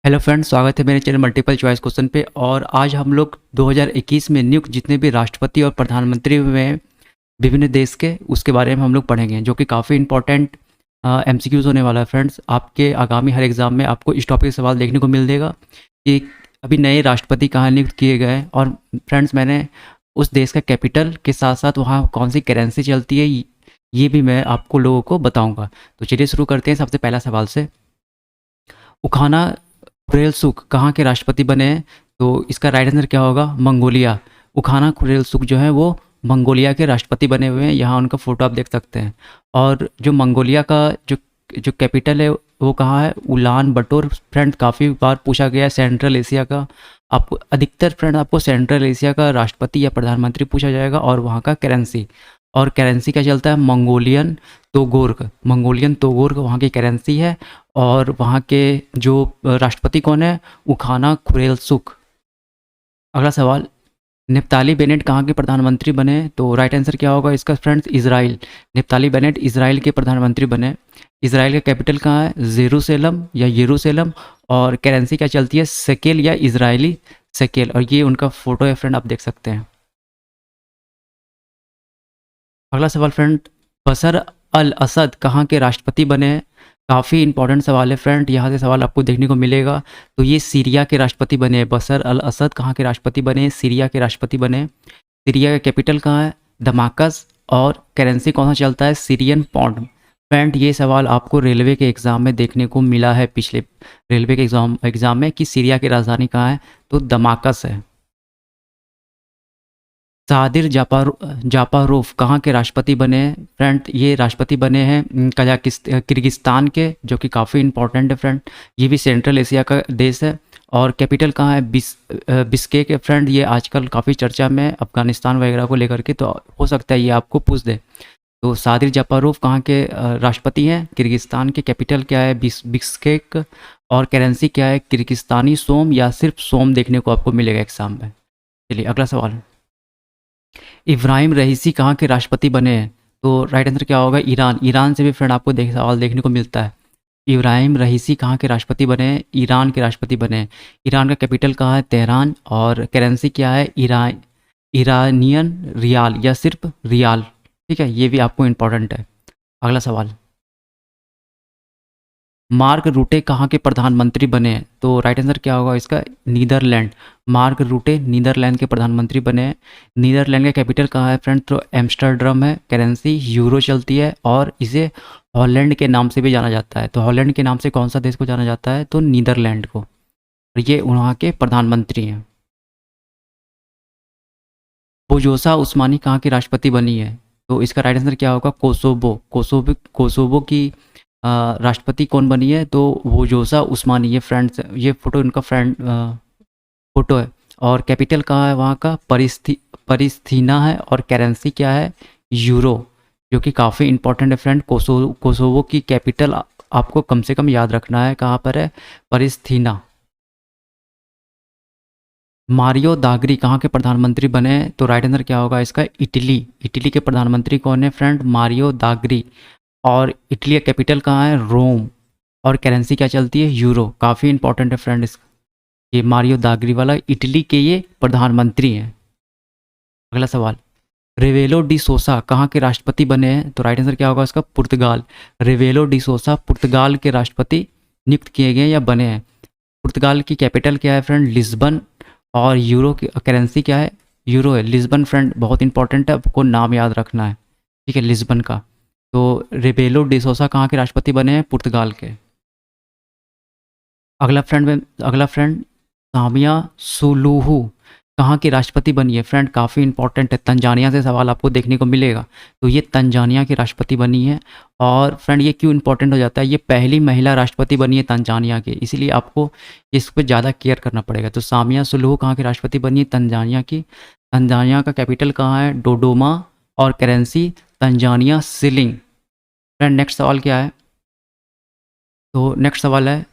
Hello friends, स्वागत है मेरे चैनल मल्टीपल चॉइस क्वेश्चन पे। और आज हम लोग 2021 में नियुक्त जितने भी राष्ट्रपति और प्रधानमंत्री हुए हैं विभिन्न देश के, उसके बारे में हम लोग पढ़ेंगे, जो कि काफ़ी इंपॉर्टेंट एमसीक्यूज होने वाला है। फ्रेंड्स, आपके आगामी हर एग्जाम में आपको इस टॉपिक से सवाल देखने को मिल देगा कि अभी नए राष्ट्रपति कहाँ नियुक्त किए गए हैं। और फ्रेंड्स, मैंने उस देश का कैपिटल के साथ साथ वहाँ कौन सी करेंसी चलती है ये भी मैं आपको लोगों को बताऊँगा। तो चलिए शुरू करते हैं सबसे पहला सवाल से। उखाना खुरेलसुख कहाँ के राष्ट्रपति बने हैं? तो इसका राइट आंसर क्या होगा? मंगोलिया। उखाना खुरेलसुख जो है वो मंगोलिया के राष्ट्रपति बने हुए हैं। यहाँ उनका फोटो आप देख सकते हैं। और जो मंगोलिया का जो जो कैपिटल है वो कहाँ है? उलान बटोर। फ्रेंड, काफ़ी बार पूछा गया है सेंट्रल एशिया का। आपको अधिकतर फ्रेंड आपको सेंट्रल एशिया का राष्ट्रपति या प्रधानमंत्री पूछा जाएगा, और वहाँ का करेंसी। और करेंसी क्या चलता है? मंगोलियन तोगोर्ग। मंगोलियन तोगोर्ग वहाँ की करेंसी है। और वहाँ के जो राष्ट्रपति कौन है? उखाना खुरेलसुख। अगला सवाल, नफ्ताली बेनेट कहाँ के प्रधानमंत्री बने? तो राइट आंसर क्या होगा इसका friends? Israel. Naftali Bennett Israel के प्रधानमंत्री बने। इजराइल का कैपिटल कहाँ है? जेरूसलम या यरूशलेम। और करेंसी क्या चलती है? शेकेल या इजरायली शेकेल। और ये उनका फोटो है फ्रेंड, आप देख सकते हैं। अगला सवाल फ्रेंड, बशर अल असद कहाँ के राष्ट्रपति बने हैं? काफ़ी इंपॉर्टेंट सवाल है फ्रेंड, यहाँ से सवाल आपको देखने को मिलेगा। तो ये सीरिया के राष्ट्रपति बने हैं। बशर अल असद कहाँ के राष्ट्रपति बने हैं? सीरिया के राष्ट्रपति बने हैं। सीरिया का कैपिटल कहाँ है? दमाकस। और करेंसी कौन सा चलता है? Syrian pond. फ्रेंड, ये सवाल आपको रेलवे के एग्ज़ाम में देखने को मिला है, पिछले रेलवे के एग्ज़ाम में, कि सीरिया की राजधानी कहाँ है? तो दमाकस है। सादिर जापारोव कहाँ के राष्ट्रपति बने हैं? फ्रेंड, ये राष्ट्रपति बने हैं किर्गिस्तान के, जो कि काफ़ी इंपॉर्टेंट है फ्रेंड। ये भी सेंट्रल एशिया का देश है। और कैपिटल कहाँ है? बिश्केक है फ्रेंड। ये आजकल काफ़ी चर्चा में है अफगानिस्तान वगैरह को लेकर के, तो हो सकता है ये आपको पूछ दे। तो सादिर जापारोव कहाँ के राष्ट्रपति हैं? किर्गिस्तान के। कैपिटल क्या है? बिश्केक। और करेंसी क्या है? किर्गिस्तानी सोम, या सिर्फ सोम देखने को आपको मिलेगा एग्जाम में। चलिए अगला सवाल, इब्राहिम रईसी कहाँ के राष्ट्रपति बने हैं? तो राइट आंसर क्या होगा? ईरान। ईरान से भी फ्रेंड आपको सवाल देखने को मिलता है। इब्राहिम रईसी कहाँ के राष्ट्रपति बने हैं? ईरान के राष्ट्रपति बने हैं। ईरान का कैपिटल कहाँ है? तेहरान। और करेंसी क्या है? ईरानियन रियाल, या सिर्फ रियाल। ठीक है, ये भी आपको इंपॉर्टेंट है। अगला सवाल, मार्क रूटे कहाँ के प्रधानमंत्री बने हैं? तो राइट आंसर क्या होगा इसका? नीदरलैंड। मार्क रूटे नीदरलैंड के प्रधानमंत्री बने हैं। नीदरलैंड का कैपिटल कहाँ है फ्रेंड? तो एम्स्टर्डम है। करेंसी यूरो चलती है। और इसे हॉलैंड के नाम से भी जाना जाता है। तो हॉलैंड के नाम से कौन सा देश को जाना जाता है? तो नीदरलैंड को। और ये वहाँ के प्रधानमंत्री हैं। बोजोसा उस्मानी कहाँ की राष्ट्रपति बनी है? तो इसका राइट आंसर क्या होगा? कोसोवो। कोसोवो की राष्ट्रपति कौन बनी है? तो बोजोसा उस्मानी। ये फ्रेंड्स, ये फोटो इनका फ्रेंड फोटो है। और कैपिटल कहाँ है वहाँ का? परिस्थीना है। और करेंसी क्या है? यूरो, जो कि काफ़ी इंपॉर्टेंट है फ्रेंड। कोसोवो की कैपिटल आपको कम से कम याद रखना है, कहाँ पर है? परिस्थीना। मारियो दागरी कहाँ के प्रधानमंत्री बने हैं? तो राइट आंसर क्या होगा इसका? इटली। इटली के प्रधानमंत्री कौन है फ्रेंड? मारियो दागरी। और इटली का कैपिटल कहाँ है? रोम। और करेंसी क्या चलती है? यूरो। काफ़ी इंपॉर्टेंट है फ्रेंड। ये मारियो दागरी वाला इटली के ये प्रधानमंत्री हैं। अगला सवाल, रेवेलो डी सोसा कहाँ के राष्ट्रपति बने हैं? तो राइट आंसर क्या होगा इसका? पुर्तगाल। रेवेलो डी सोसा पुर्तगाल के राष्ट्रपति नियुक्त किए गए या बने हैं। पुर्तगाल की कैपिटल क्या है फ्रेंड? लिस्बन। और यूरो की करेंसी क्या है? यूरो है। लिस्बन फ्रेंड बहुत इंपॉर्टेंट है, आपको नाम याद रखना है, ठीक है, लिस्बन का। तो रेबेलो डिसोसा कहाँ के राष्ट्रपति बने हैं? पुर्तगाल के। अगला फ्रेंड सामिया सुलूहू कहाँ की राष्ट्रपति बनी है? फ्रेंड काफ़ी इंपॉर्टेंट है, तंजानिया से सवाल आपको देखने को मिलेगा। तो ये तंजानिया की राष्ट्रपति बनी है। और फ्रेंड ये क्यों इंपॉर्टेंट हो जाता है? ये पहली महिला राष्ट्रपति बनी है तंजानिया की, इसीलिए आपको इस पर ज़्यादा केयर करना पड़ेगा। तो सामिया सुलूहू कहाँ की राष्ट्रपति बनी है? तंजानिया की। तंजानिया का कैपिटल कहाँ है? डोडोमा। और currency Tanzania ceiling. Friend next सवाल क्या है? तो नेक्स्ट सवाल है,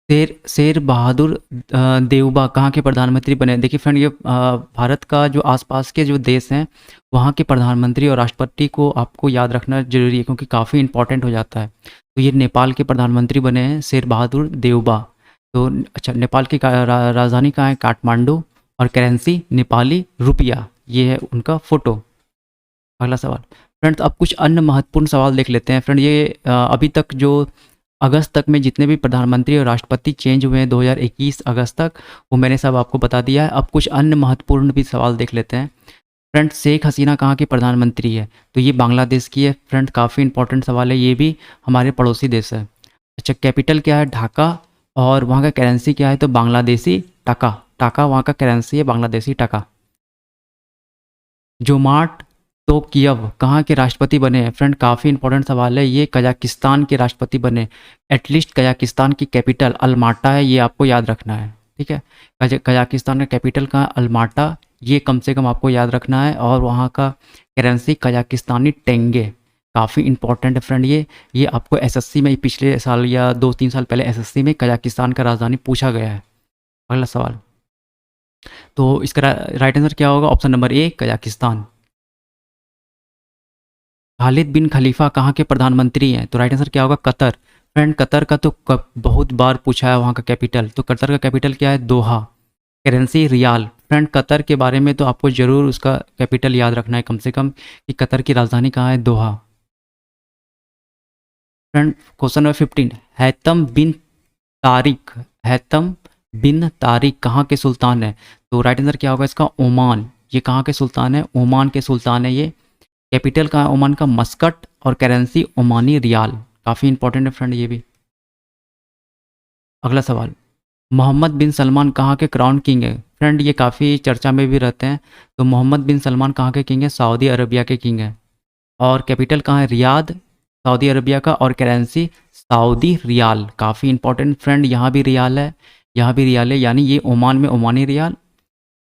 शेर बहादुर देवबा कहाँ के प्रधानमंत्री बने? देखिए फ्रेंड, ये भारत का जो आसपास के जो देश हैं वहाँ के प्रधानमंत्री और राष्ट्रपति को आपको याद रखना जरूरी है, क्योंकि काफ़ी इंपॉर्टेंट हो जाता है। तो ये नेपाल के प्रधानमंत्री बने हैं शेर बहादुर देउबा। तो अच्छा, नेपाल की राजधानी कहाँ है? काठमांडू। और करेंसी नेपाली रुपया, ये है उनका फोटो। अगला सवाल फ्रेंड्स, अब कुछ अन्य महत्वपूर्ण सवाल देख लेते हैं फ्रेंड। ये अभी तक जो अगस्त तक में जितने भी प्रधानमंत्री और राष्ट्रपति चेंज हुए हैं 2021 अगस्त तक, वो मैंने सब आपको बता दिया है। अब कुछ अन्य महत्वपूर्ण भी सवाल देख लेते हैं फ्रेंड। शेख हसीना कहाँ की प्रधानमंत्री है? तो ये बांग्लादेश की है फ्रेंड। काफ़ी इंपॉर्टेंट सवाल है, ये भी हमारे पड़ोसी देश है। अच्छा, कैपिटल क्या है? ढाका। और वहाँ का करेंसी क्या है? तो बांग्लादेशी टका। टाका वहाँ का करेंसी है, बांग्लादेशी टका। जोमार्ट तोकायेव कहाँ के राष्ट्रपति बने हैं? फ्रेंड काफ़ी इंपॉर्टेंट सवाल है, ये कजाकिस्तान के राष्ट्रपति बने। एटलीस्ट कजाकिस्तान की कैपिटल अलमाटा है, ये आपको याद रखना है, ठीक है। कजाकिस्तान का कैपिटल कहाँ? अलमाटा, ये कम से कम आपको याद रखना है। और वहाँ का करेंसी कजाकिस्तानी टेंगे। काफ़ी इंपॉर्टेंट है फ्रेंड ये आपको एसएससी में पिछले साल या 2-3 साल पहले एसएससी में कजाकिस्तान का राजधानी पूछा गया है। अगला सवाल, तो इसका राइट आंसर क्या होगा? Option number A, Kazakhstan. Khalid bin Khalifa कहाँ के प्रधानमंत्री हैं? तो राइट आंसर क्या होगा? कतर। फ्रेंड कतर का तो बहुत बार पूछा है, वहाँ का कैपिटल, तो कतर का कैपिटल क्या है? दोहा। करेंसी रियाल। फ्रेंड कतर के बारे में तो आपको ज़रूर उसका कैपिटल याद रखना है कम से कम, कि कतर की राजधानी कहाँ है? दोहा। फ्रेंड क्वेश्चन नंबर 15, हैतम बिन तारिक। हैतम बिन तारिक कहाँ के सुल्तान है? तो राइट आंसर क्या होगा इसका? ओमान। ये कहाँ के सुल्तान है? ओमान के सुल्तान है ये। कैपिटल का है ओमान का? मस्कट। और करेंसी ओमानी रियाल। काफ़ी इंपॉर्टेंट है फ्रेंड ये भी। अगला सवाल, मोहम्मद बिन सलमान कहाँ के क्राउन किंग है? फ्रेंड ये काफ़ी चर्चा में भी रहते हैं। तो मोहम्मद बिन सलमान कहाँ के किंग है? सऊदी अरबिया के किंग है। और कैपिटल कहाँ है? रियाद, सऊदी अरबिया का। और करेंसी सऊदी रियाल। काफ़ी इंपॉर्टेंट फ्रेंड, यहाँ भी रियाल है, यहाँ भी रियाल है, यानी ये ओमान में ओमानी रियाल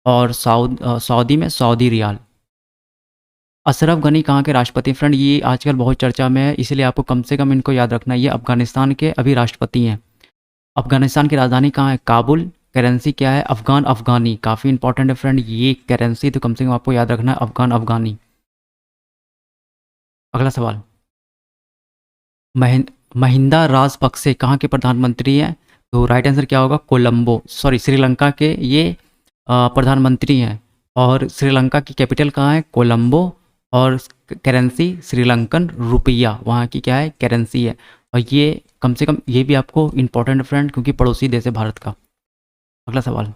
और सऊदी में सऊदी रियाल। अशरफ गनी कहाँ के राष्ट्रपति? फ्रेंड ये आजकल बहुत चर्चा में है, इसलिए आपको कम से कम इनको याद रखना है। ये अफगानिस्तान के अभी राष्ट्रपति हैं। अफगानिस्तान की राजधानी कहाँ है? काबुल। करेंसी क्या है? अफगान अफगानी। काफ़ी इंपॉर्टेंट है फ्रेंड ये करेंसी, तो कम से कम आपको याद रखना है, अफगान अफगानी। अगला सवाल, महिंदा राजपक्षे कहाँ के प्रधानमंत्री हैं? तो राइट आंसर क्या होगा? कोलंबो, सॉरी श्रीलंका के ये प्रधानमंत्री हैं। और श्रीलंका की कैपिटल कहाँ है? कोलंबो। और करेंसी श्रीलंकन रुपया, वहाँ की क्या है? करेंसी है। और ये कम से कम ये भी आपको इंपॉर्टेंट फ्रेंड, क्योंकि पड़ोसी देश है भारत का। अगला सवाल,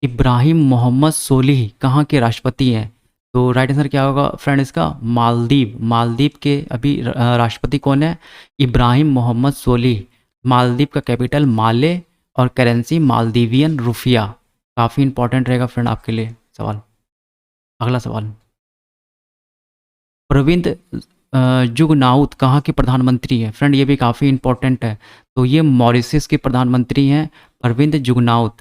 इब्राहिम मोहम्मद सोलिह कहाँ के राष्ट्रपति हैं? तो राइट आंसर क्या होगा फ्रेंड इसका? मालदीव। मालदीव के अभी राष्ट्रपति कौन है? इब्राहिम मोहम्मद सोलिह। मालदीव का कैपिटल माले। और करेंसी मालदीवियन रुपया। काफ़ी इंपॉर्टेंट रहेगा फ्रेंड आपके लिए सवाल। अगला सवाल, प्रविंद जुगनाउत कहाँ के प्रधानमंत्री हैं? फ्रेंड ये भी काफ़ी इंपॉर्टेंट है। तो ये मॉरिशस के प्रधानमंत्री हैं, प्रविंद जुगनाउत।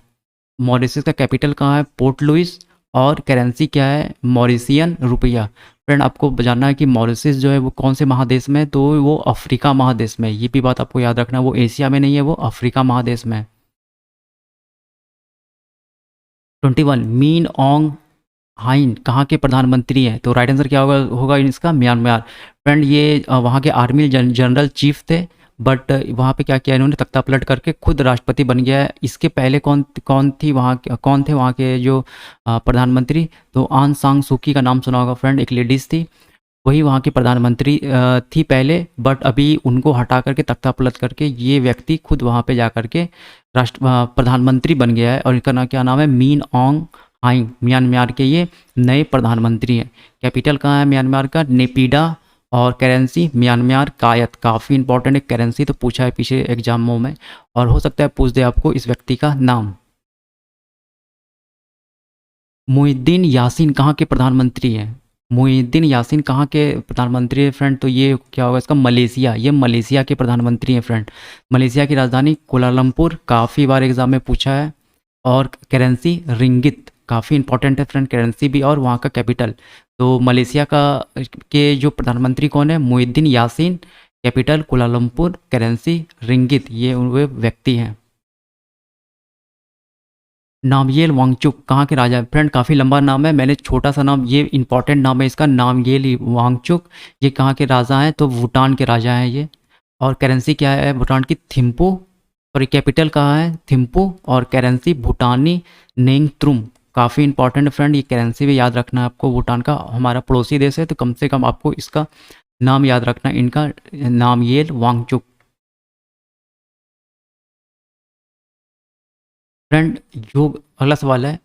मॉरिशस का कैपिटल कहाँ है? Port Louis. और करेंसी क्या है? मॉरिशियन रुपया। फ्रेंड आपको जानना है कि मॉरिशस जो है वो कौन से महादेश में है? तो वो अफ्रीका महादेश में है। ये भी बात आपको याद रखना है, वो एशिया में नहीं है, वो अफ्रीका महादेश में है। 21, मीन ऑन्ग हाइन कहाँ के प्रधानमंत्री हैं? तो राइट आंसर क्या होगा इसका? म्यांमार। फ्रेंड ये वहाँ के आर्मी जनरल चीफ थे, बट वहाँ पे क्या किया इन्होंने? तख्ता पलट करके खुद राष्ट्रपति बन गया है। इसके पहले कौन कौन थे वहाँ के जो प्रधानमंत्री? तो आन सांग सूकी का नाम सुना होगा फ्रेंड, एक लेडीज़ थी, वही वहाँ की प्रधानमंत्री थी पहले, बट अभी उनको हटा करके तख्ता पलट करके ये व्यक्ति खुद वहाँ पे जा करके प्रधानमंत्री बन गया है। और इनका क्या नाम है? मीन ऑन्ग हाइंग। म्यांमार के ये नए प्रधानमंत्री हैं। कैपिटल कहाँ है म्यांमार का? नेपिडा। और करेंसी म्यांमार कायत। काफ़ी इंपॉर्टेंट है, करेंसी तो पूछा है पीछे एग्जामों में, और हो सकता है पूछ दे आपको इस व्यक्ति का नाम। मुहिद्दीन यासीन कहाँ के प्रधानमंत्री हैं? मुहिद्दीन यासीन कहाँ के प्रधानमंत्री है फ्रेंड? तो ये क्या होगा इसका? मलेशिया। ये मलेशिया के प्रधानमंत्री हैं फ्रेंड। मलेशिया की राजधानी कुलालंपुर। काफ़ी बार एग्जाम में पूछा है। और करेंसी रिंगित। काफ़ी इंपॉर्टेंट है फ्रेंड करेंसी भी। और वहाँ का कैपिटल, तो मलेशिया का के जो प्रधानमंत्री कौन है? Muhyiddin Yassin. Capital Kuala Lumpur. Currency ringgit. ये वे व्यक्ति हैं। नामग्येल वांगचुक कहाँ के राजा हैं? फ्रेंड काफ़ी लंबा नाम है, मैंने छोटा सा नाम, ये इंपॉर्टेंट नाम है इसका, नामग्येल वांगचुक। ये कहाँ के राजा हैं? तो भूटान के राजा हैं ये। और करेंसी क्या है भूटान की? थिम्पू। और कैपिटल कहाँ है? थिम्पू। और करेंसी भूटानी नेंगत्रुम। काफ़ी इंपॉर्टेंट फ्रेंड, ये करेंसी भी याद रखना है आपको। भूटान का हमारा पड़ोसी देश है, तो कम से कम आपको इसका नाम याद रखना है, इनका नामग्येल वांगचुक। फ्रेंड जो अगला सवाल है,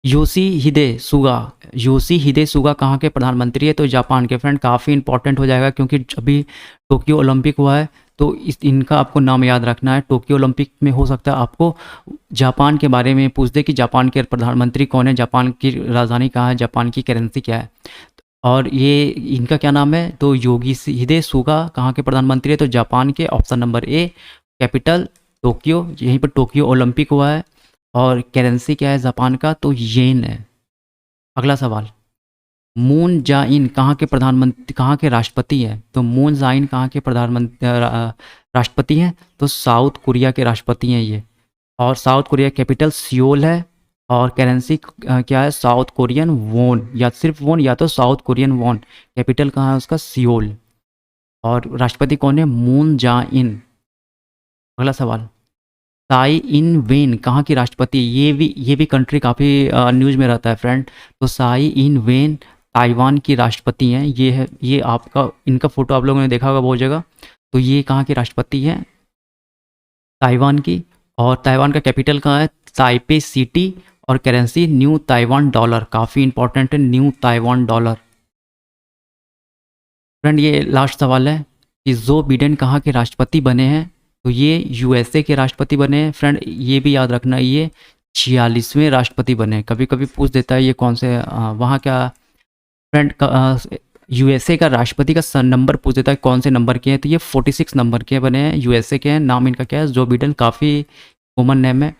योशीहिदे सुगा। योशीहिदे सुगा कहाँ के प्रधानमंत्री है? तो जापान के। फ्रेंड काफ़ी इंपॉर्टेंट हो जाएगा, क्योंकि अभी टोक्यो ओलंपिक हुआ है, तो इनका आपको नाम याद रखना है। टोक्यो ओलंपिक में हो सकता है आपको जापान के बारे में पूछ दे कि जापान के प्रधानमंत्री कौन है, जापान की राजधानी कहाँ है, जापान की करेंसी क्या है। और ये इनका क्या नाम है? तो योशीहिदे सुगा कहाँ के प्रधानमंत्री है? तो जापान के। ऑप्शन नंबर ए। कैपिटल टोक्यो, यहीं पर टोक्यो ओलंपिक हुआ है। और करेंसी क्या है जापान का? तो येन है। अगला सवाल, मून जाइन कहाँ के प्रधानमंत्री, कहाँ के राष्ट्रपति हैं? तो मून जाइन कहाँ के प्रधानमंत्री राष्ट्रपति हैं? तो साउथ कोरिया के राष्ट्रपति हैं ये। और साउथ कोरिया कैपिटल सियोल है। और करेंसी क्या है? साउथ कोरियन वॉन, या सिर्फ वॉन या तो साउथ कोरियन वॉन। कैपिटल कहाँ है उसका? सियोल। और राष्ट्रपति कौन है? मून जाइन। अगला सवाल, ताई इन वेन कहाँ की राष्ट्रपति? ये भी कंट्री काफ़ी न्यूज़ में रहता है फ्रेंड। तो साई इन वेन ताइवान की राष्ट्रपति हैं। ये है, ये आपका इनका फ़ोटो आप लोगों ने देखा होगा बहुत जगह। तो ये कहाँ की राष्ट्रपति हैं? ताइवान की। और ताइवान का कैपिटल कहाँ है? Taipei city. और करेंसी न्यू ताइवान डॉलर। काफ़ी इंपॉर्टेंट है न्यू ताइवान डॉलर। फ्रेंड ये लास्ट सवाल है कि जो बिडेन कहाँ के राष्ट्रपति बने हैं? तो ये यूएसए के राष्ट्रपति बने हैं। फ्रेंड ये भी याद रखना, ये 46वें राष्ट्रपति बने हैं। कभी कभी पूछ देता है ये कौन से वहाँ क्या फ्रेंड यूएसए का राष्ट्रपति का नंबर पूछ देता है कौन से नंबर के हैं। तो ये 46 नंबर के बने हैं, यूएसए के हैं। नाम इनका क्या है? Joe Biden. काफ़ी कॉमन नेम है।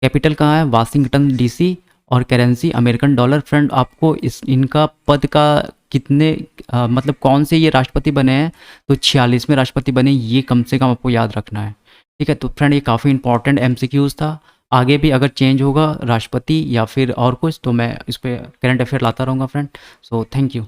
कैपिटल कहाँ है? Washington DC. और करेंसी अमेरिकन डॉलर। फ्रेंड आपको इस इनका पद का कितने मतलब कौन से ये राष्ट्रपति बने हैं? तो 46वें राष्ट्रपति बने, ये कम से कम आपको याद रखना है। ठीक है, तो फ्रेंड ये काफ़ी इंपॉर्टेंट एमसीक्यूज़ था। आगे भी अगर चेंज होगा राष्ट्रपति या फिर और कुछ, तो मैं इस पर करंट अफेयर लाता रहूँगा फ्रेंड। So thank you.